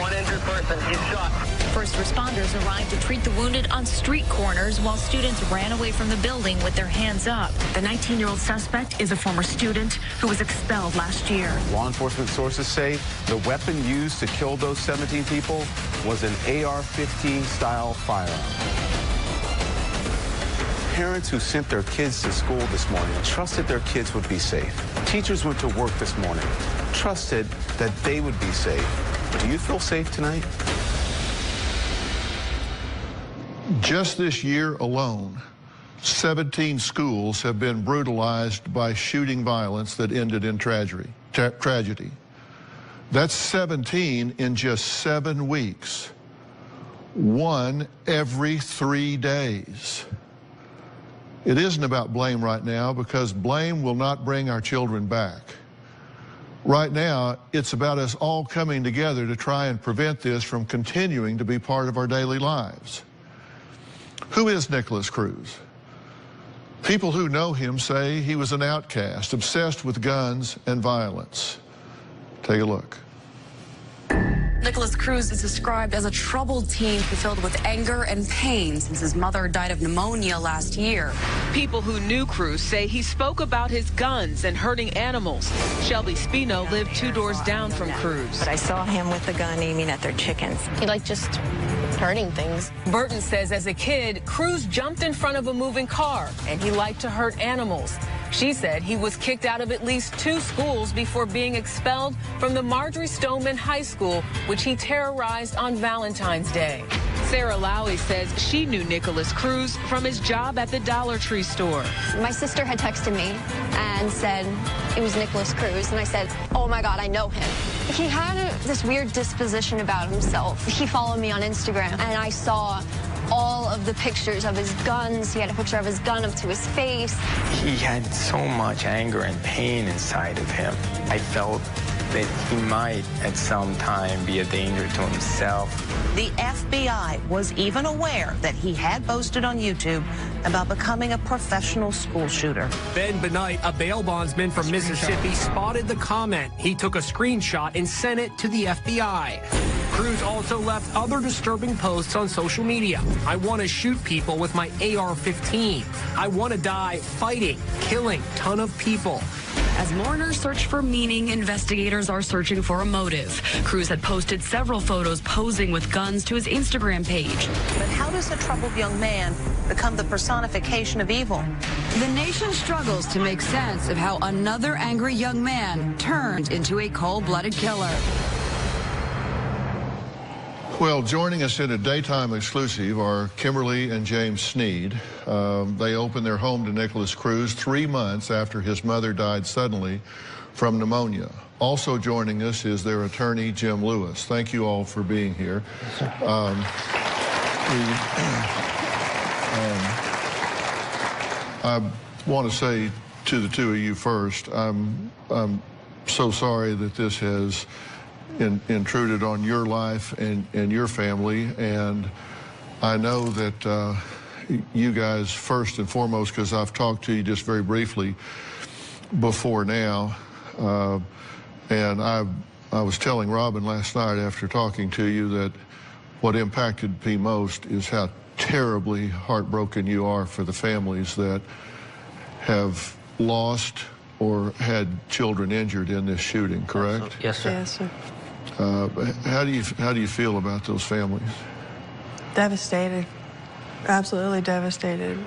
One injured person. He's shot. First responders arrived to treat the wounded on street corners while students ran away from the building with their hands up. The 19-year-old suspect is a former student who was expelled last year. Law enforcement sources say the weapon used to kill those 17 people was an AR-15 style firearm. Parents who sent their kids to school this morning trusted their kids would be safe. Teachers went to work this morning, trusted that they would be safe. Do you feel safe tonight? Just this year alone, 17 schools have been brutalized by shooting violence that ended in tragedy. That's 17 in just 7 weeks. 1 every 3 days. It isn't about blame right now because blame will not bring our children back. Right now, it's about us all coming together to try and prevent this from continuing to be part of our daily lives. Who is Nikolas Cruz? People who know him say he was an outcast, obsessed with guns and violence. Take a look. Nikolas Cruz is described as a troubled teen filled with anger and pain since his mother died of pneumonia last year. People who knew Cruz say he spoke about his guns and hurting animals. Shelby Spino lived 2 doors down from Cruz. But I saw him with a gun aiming at their chickens. He liked just hurting things. Burton says as a kid, Cruz jumped in front of a moving car and he liked to hurt animals. She said he was kicked out of at least 2 schools before being expelled from the Marjorie Stoneman High School, which he terrorized on Valentine's Day. Sarah Lowy says she knew Nikolas Cruz from his job at the Dollar Tree store. My sister had texted me and said it was Nikolas Cruz, and I said, oh my God, I know him. He had this weird disposition about himself. He followed me on Instagram, and I saw all of the pictures of his guns. He had a picture of his gun up to his face. He had so much anger and pain inside of him. I felt that he might at some time be a danger to himself. The FBI was even aware that he had boasted on YouTube about becoming a professional school shooter. Ben Benight, a bail bondsman from Mississippi, spotted the comment. He took a screenshot and sent it to the FBI. Cruz also left other disturbing posts on social media. I want to shoot people with my AR-15. I want to die fighting, killing a ton of people. As mourners search for meaning, investigators are searching for a motive. Cruz had posted several photos posing with guns to his Instagram page. But how does a troubled young man become the personification of evil? The nation struggles to make sense of how another angry young man turned into a cold-blooded killer. Well, joining us in a daytime exclusive are Kimberly and James Sneed. They opened their home to Nikolas Cruz 3 months after his mother died suddenly from pneumonia. Also joining us is their attorney, Jim Lewis. Thank you all for being here. I want to say to the 2 of you first, I'm so sorry that this has intruded on your life and your family, and I know that you guys first and foremost, because I've talked to you just very briefly before now, and I was telling Robin last night after talking to you that what impacted me most is how terribly heartbroken you are for the families that have lost or had children injured in this shooting, correct? Yes, sir. Yes, sir. How do you feel about those families? Devastated, absolutely devastated.